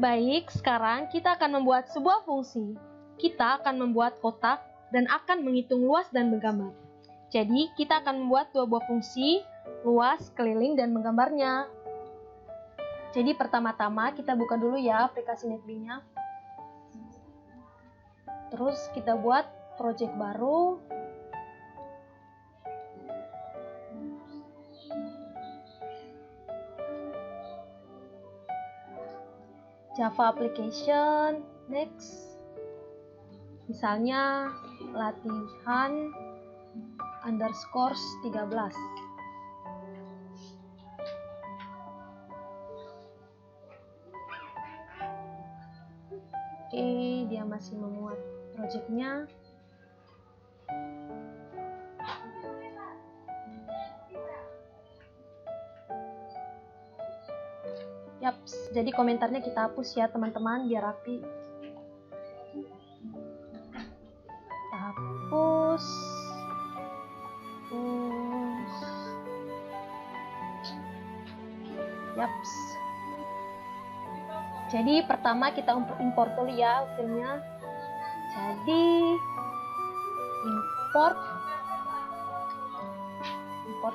Baik, sekarang kita akan membuat sebuah fungsi. Kita akan membuat kotak dan akan menghitung luas dan menggambar. Jadi, kita akan membuat dua buah fungsi, luas, keliling, dan menggambarnya. Jadi, pertama-tama kita buka dulu ya aplikasi NetBee-nya. Terus kita buat project baru. Java application, next. Misalnya latihan underscore 13. Oke, dia masih memuat projectnya. Yaps, jadi komentarnya kita hapus ya teman-teman biar rapi. Kita hapus. Yaps. Jadi pertama kita import dulu ya filenya. Jadi import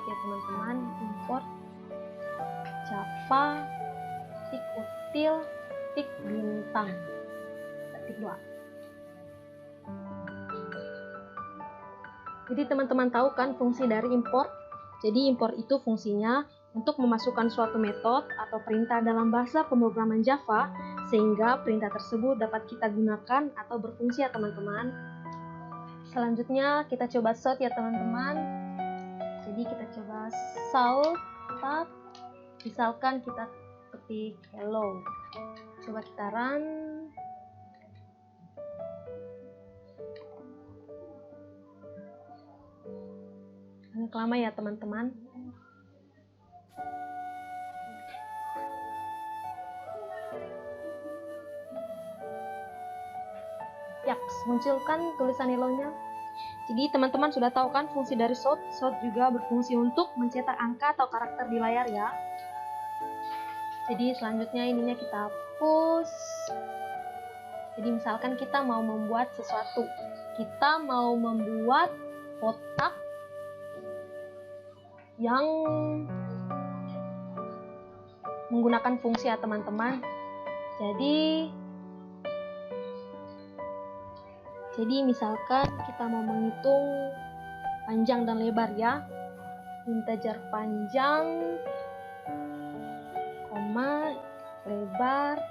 ya teman-teman, import Java tik util tik bintang tik 2. Jadi teman-teman tahu kan fungsi dari import? Jadi import itu fungsinya untuk memasukkan suatu metode atau perintah dalam bahasa pemrograman Java sehingga perintah tersebut dapat kita gunakan atau berfungsi ya teman-teman. Selanjutnya kita coba sort ya teman-teman. Jadi kita coba sort tab. Misalkan kita ketik hello. Coba kita run. Agak lama ya teman-teman. Yaps, munculkan tulisan hello-nya. Jadi teman-teman sudah tahu kan fungsi dari sort. Sort juga berfungsi untuk mencetak angka atau karakter di layar ya. Jadi selanjutnya ininya kita hapus. Jadi misalkan kita mau membuat sesuatu. Kita mau membuat kotak yang menggunakan fungsi ya teman-teman. Jadi misalkan kita mau menghitung panjang dan lebar ya. Integer panjang, koma, lebar,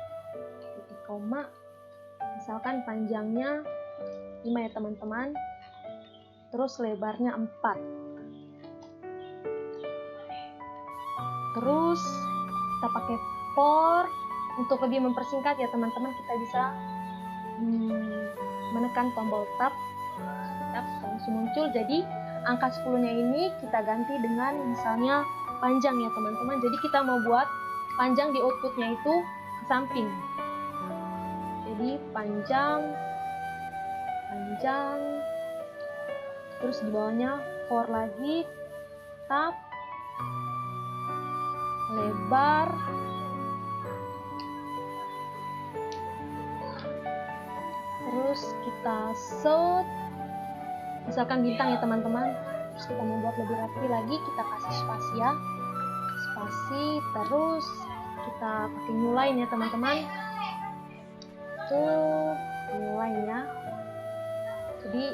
titik koma. Misalkan panjangnya 5 ya teman-teman. Terus lebarnya 4. Terus kita pakai for. Untuk lebih mempersingkat ya teman-teman, kita bisa menekan tombol tab langsung muncul. Jadi angka 10-nya ini kita ganti dengan misalnya panjang ya teman-teman. Jadi kita mau buat panjang di outputnya itu ke samping. Jadi panjang, terus di bawahnya for lagi, tab, lebar, terus kita sort, misalkan bintang ya teman-teman. Terus kita membuat lebih rapi lagi, kita kasih spasi ya, spasi, terus kita pakai new line ya teman-teman. Tuh new line ya. Jadi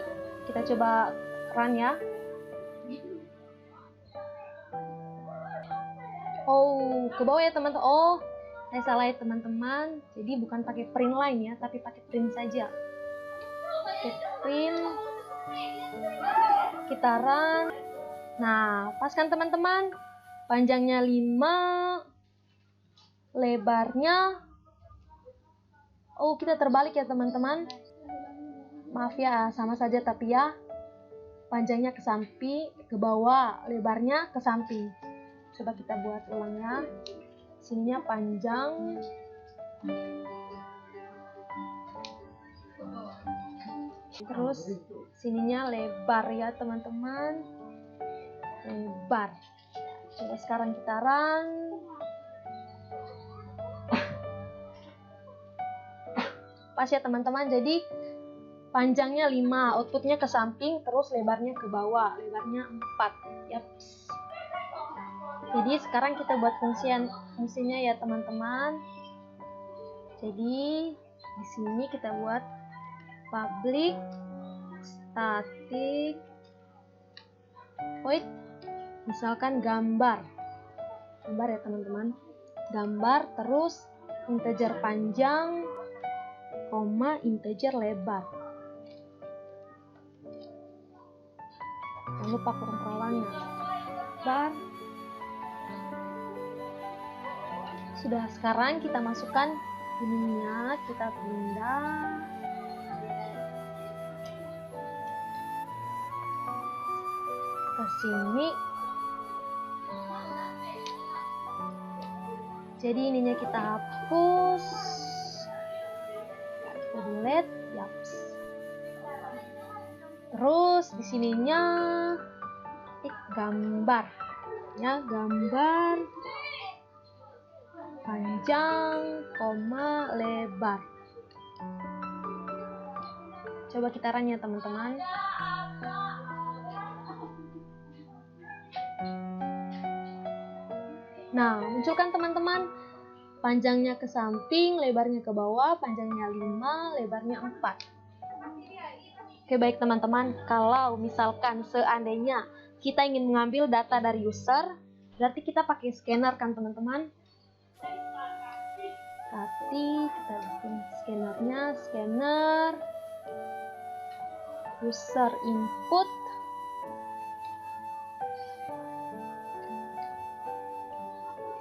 kita coba run ya. Oh, ke bawah ya teman-teman. Oh, saya salah ya teman-teman. Jadi bukan pakai print line ya, tapi pakai print saja. Oke, print. Kita run. Nah, pas kan teman-teman? Panjangnya 5, lebarnya. Oh, kita terbalik ya teman-teman. Maaf ya, sama saja tapi ya. Panjangnya ke samping, ke bawah, lebarnya ke samping. Coba kita buat ulang ya. Sininya panjang. Terus sininya lebar ya teman-teman. Lebar. Coba sekarang kita run. Pas ya teman-teman, jadi panjangnya 5, outputnya ke samping, terus lebarnya ke bawah, lebarnya 4. Yaps. Jadi sekarang kita buat fungsinya ya teman-teman. Jadi di sini kita buat public static void, misalkan gambar ya teman-teman, gambar, terus integer panjang, koma integer lebar. Jangan lupa kurung perolahnya. Bar. Sudah, sekarang kita masukkan ininya, kita pindah ke sini. Jadi ininya kita hapus, kita delete, yaps. Terus di sininya gambar, ya, gambar panjang, koma lebar. Coba kita run ya teman-teman. Nah, munculkan teman-teman, panjangnya ke samping, lebarnya ke bawah, panjangnya 5, lebarnya 4. Oke, baik teman-teman, kalau misalkan seandainya kita ingin mengambil data dari user, berarti kita pakai scanner kan teman-teman. Berarti kita bikin scannernya, scanner user input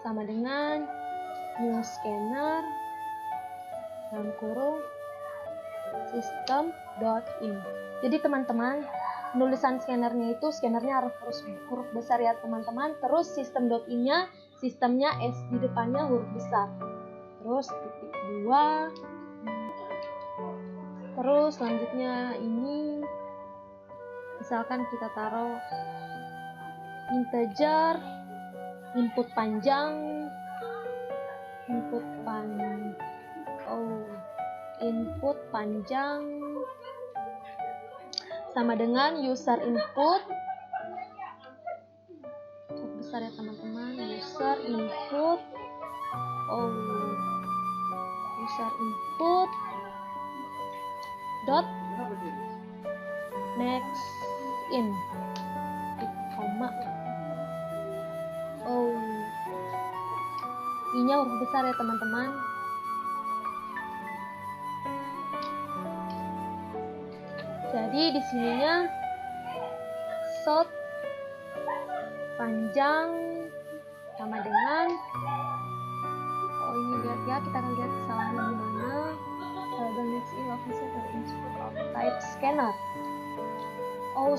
sama dengan new scanner dalam kurung system.in. Jadi teman-teman, penulisan scannernya itu scannernya harus huruf besar ya teman-teman. Terus system.in-nya, sistemnya S di depannya huruf besar. Terus titik 2. Terus selanjutnya ini misalkan kita taruh integer input panjang, input panjang sama dengan user input, cukup besar ya teman-teman, user input dot next in koma I-nya huruf besar ya teman-teman. Jadi di sininya short panjang sama dengan ini lihat ya, kita akan lihat kesalahannya di mana. The next in official input of type scanner.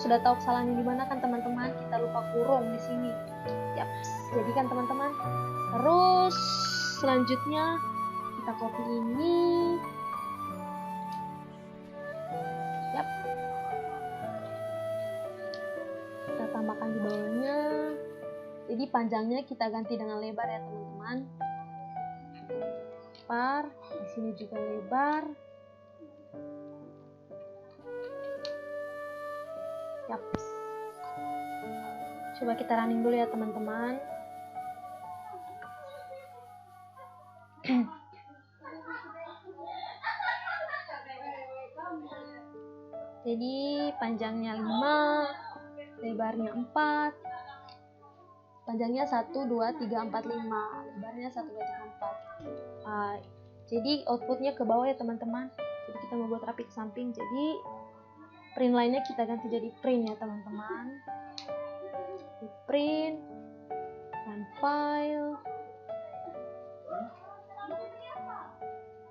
Sudah tahu kesalahannya di mana kan teman-teman? Kita lupa kurung di sini. Yaps. Jadi kan teman-teman. Terus selanjutnya kita copy ini. Yap. Kita tambahkan di bawahnya. Jadi panjangnya kita ganti dengan lebar ya teman-teman. Lebar. Di sini juga lebar. Yaps. Coba kita running dulu ya teman-teman. Jadi panjangnya 5, lebarnya 4. Panjangnya 1, 2, 3, 4, 5. Lebarnya 1, 2, 3, 4. Jadi outputnya ke bawah ya teman-teman. Jadi kita mau buat rapi ke samping. Jadi print line-nya kita ganti jadi print ya teman-teman. Di print, run file.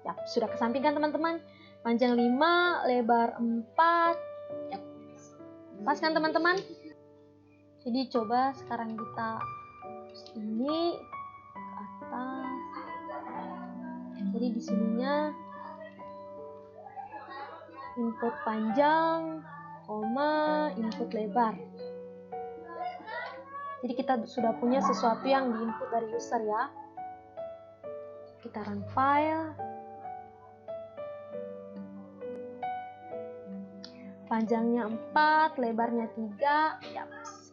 Ya, sudah ke samping kan teman-teman? Panjang 5, lebar 4. Ya, pas kan teman-teman? Jadi coba sekarang kita ini ke atas. Jadi di sininya input panjang, koma, input lebar. Jadi kita sudah punya sesuatu yang diinput dari user ya. Kita run file. Panjangnya 4, lebarnya 3. Ya,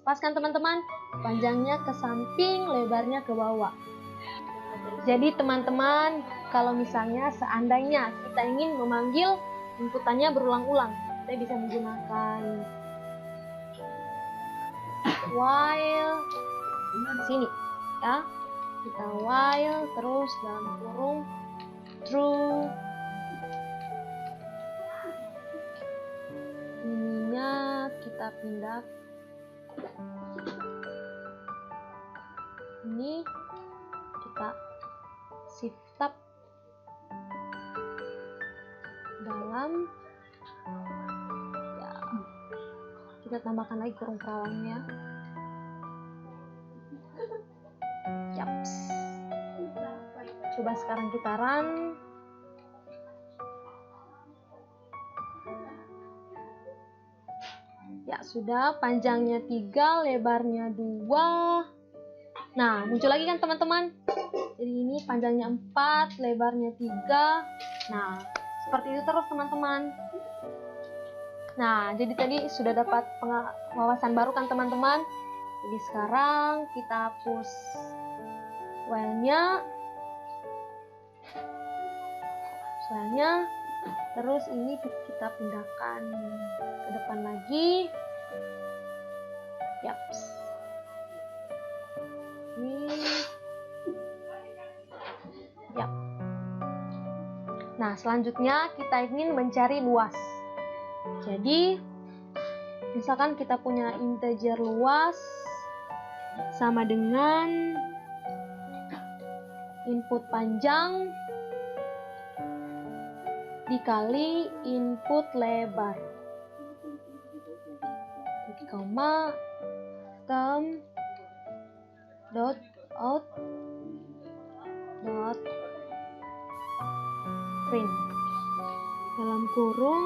pas kan teman-teman? Panjangnya ke samping, lebarnya ke bawah. Jadi teman-teman, kalau misalnya seandainya kita ingin memanggil inputannya berulang-ulang, kita bisa menggunakan while sini ya. Kita while terus dalam kurung true. Ininya kita pindah. Ini kita shift tab dalam ya, kita tambahkan lagi kurung kerawangnya. Yaps. Coba sekarang kita run. Ya sudah, panjangnya 3, lebarnya 2. Nah, muncul lagi kan teman-teman? Jadi ini panjangnya 4, lebarnya 3. Nah, seperti itu terus teman-teman. Nah, jadi tadi sudah dapat wawasan baru kan teman-teman? Jadi sekarang kita hapus while-nya. Terus ini kita pindahkan ke depan lagi. Yaps. Yap. Nah, selanjutnya kita ingin mencari luas. Jadi, misalkan kita punya integer luas sama dengan input panjang dikali input lebar. Koma term dot out dot print dalam kurung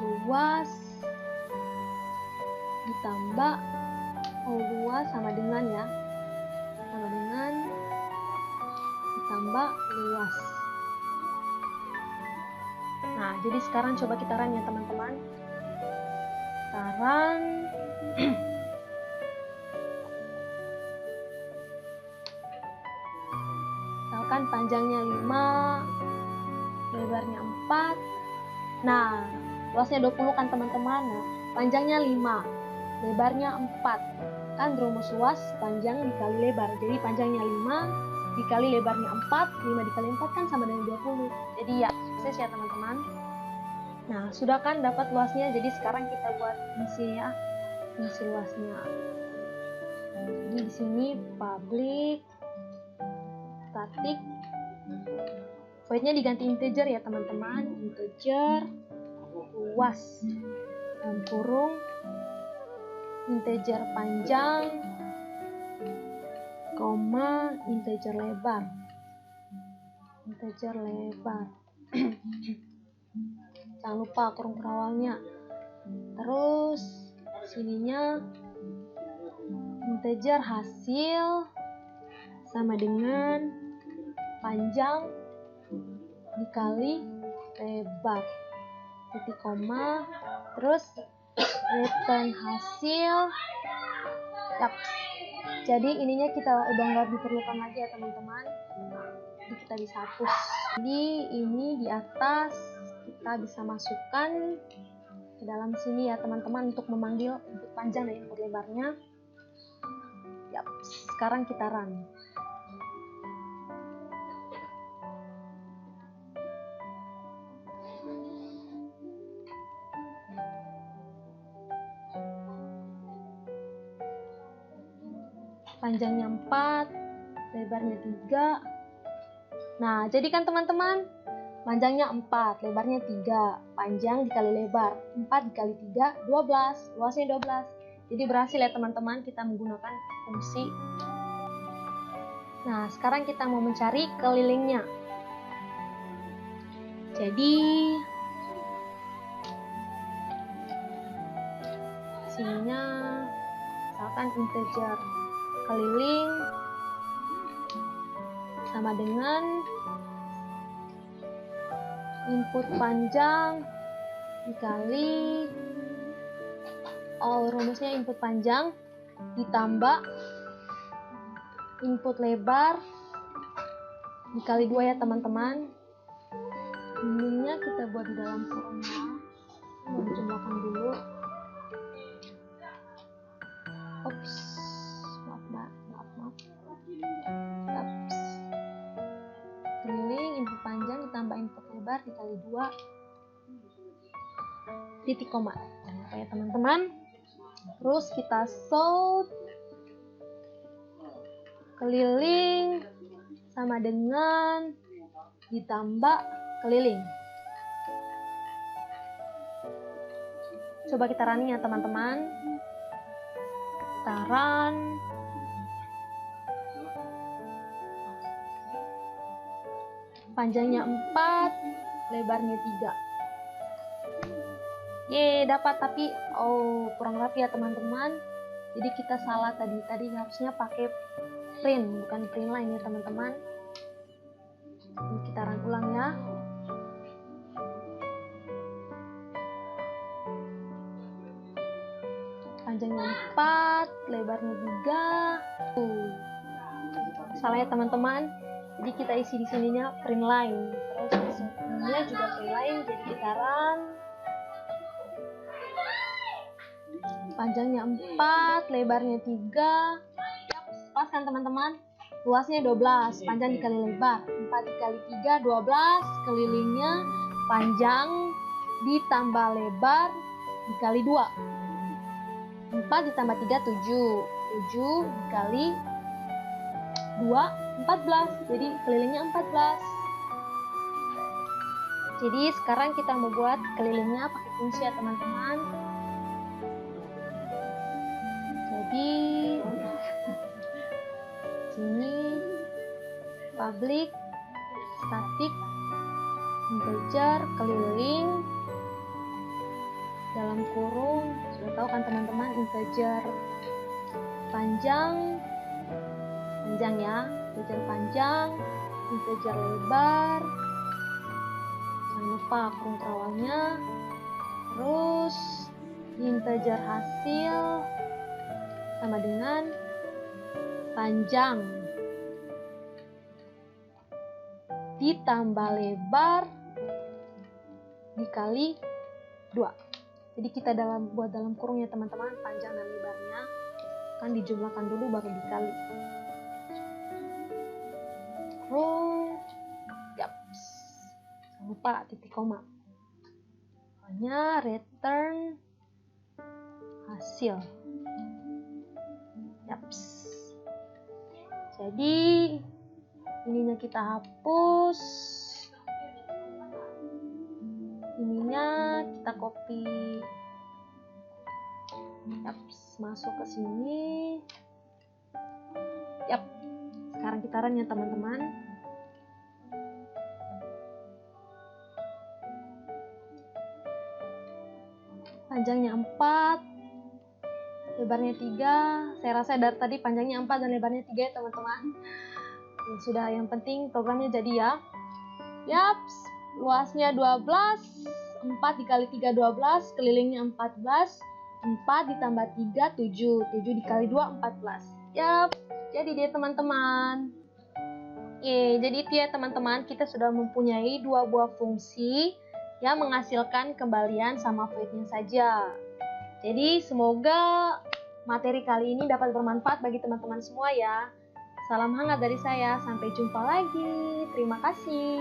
luas ditambah luas sama dengan ya, sama dengan ditambah luas. Nah, jadi sekarang coba kita run ya teman-teman. Sekarang misalkan panjangnya 5, lebarnya 4. Nah, luasnya 20 kan teman-teman. Nah, panjangnya 5, lebarnya 4. Kan rumus luas panjang dikali lebar. Jadi panjangnya 5 dikali lebarnya 4, 5 dikali 4 kan sama dengan 20. Jadi ya, sukses ya teman-teman. Nah, sudah kan dapat luasnya. Jadi sekarang kita buat fungsi ya, fungsi luasnya. Jadi di sini public static void-nya diganti integer ya teman-teman. Integer luas dalam kurung integer panjang koma integer lebar. Jangan lupa kurung kerawangnya. Terus sininya integer hasil sama dengan panjang dikali lebar, titik koma, terus return hasil. Yap. Jadi ininya kita udah nggak diperlukan lagi ya teman-teman. Jadi kita bisa hapus. Jadi ini di atas kita bisa masukkan ke dalam sini ya teman-teman untuk memanggil input panjang dan input lebarnya. Yap. Sekarang kita run. Panjangnya 4, lebarnya 3. Nah, jadi kan teman-teman, panjangnya 4, lebarnya 3. Panjang dikali lebar, 4 dikali 3, 12. Luasnya 12. Jadi berhasil ya teman-teman, kita menggunakan fungsi. Nah, sekarang kita mau mencari kelilingnya. Jadi, sininya misalkan integer keliling sama dengan input panjang dikali rumusnya input panjang ditambah input lebar dikali 2 ya teman-teman. Ininya kita buat di dalam kurungnya, mau dijumlahkan dulu. Ops, maaf. Ops. Keliling input panjang ditambah input lebar dikali 2 titik koma. Jangan lupa ya teman-teman. Terus kita solve keliling sama dengan ditambah keliling. Coba kita running ya teman-teman. Kita run. Panjangnya 4, lebarnya 3. Yeay, dapat, tapi kurang rapi ya teman-teman. Jadi kita salah tadi harusnya pakai print, bukan print line ya teman-teman. Ini kita run ulang ya. Panjangnya 4, lebarnya 3. Salah ya teman-teman. Jadi kita isi di sininya print line. Terus ini juga print line, jadi kita run. Panjangnya 4, lebarnya 3. Pas kan teman-teman? Luasnya 12, panjang dikali lebar. 4 dikali 3, 12. Kelilingnya panjang ditambah lebar dikali 2. 4 ditambah 3, 7. 7 dikali 2, 14. Jadi kelilingnya 14. Jadi sekarang kita mau buat kelilingnya pakai fungsi ya teman-teman. Jadi sini public static integer keliling dalam kurung, sudah tahu kan teman-teman, integer panjang ya, integer panjang, integer lebar, jangan lupa kurung terawalnya, terus integer hasil sama dengan panjang ditambah lebar dikali 2. Jadi kita buat dalam kurung ya teman-teman, panjang dan lebarnya kan dijumlahkan dulu baru dikali. Terus jangan lupa titik koma. Pokoknya return hasil. Jadi ininya kita hapus, ininya kita copy, masuk ke sini. Sekarang kita run ya teman-teman. Panjangnya 4, lebarnya 3. Saya rasa dari tadi panjangnya 4 dan lebarnya 3 ya teman-teman. Ya sudah, yang penting programnya jadi ya. Luasnya 12, 4 dikali 3 12, kelilingnya 14. 4 ditambah 3 7, 7 dikali 2 14. Jadi dia teman-teman. Jadi itu ya teman-teman, kita sudah mempunyai 2 buah fungsi yang menghasilkan kembalian sama void-nya saja. Jadi semoga materi kali ini dapat bermanfaat bagi teman-teman semua ya. Salam hangat dari saya, sampai jumpa lagi. Terima kasih.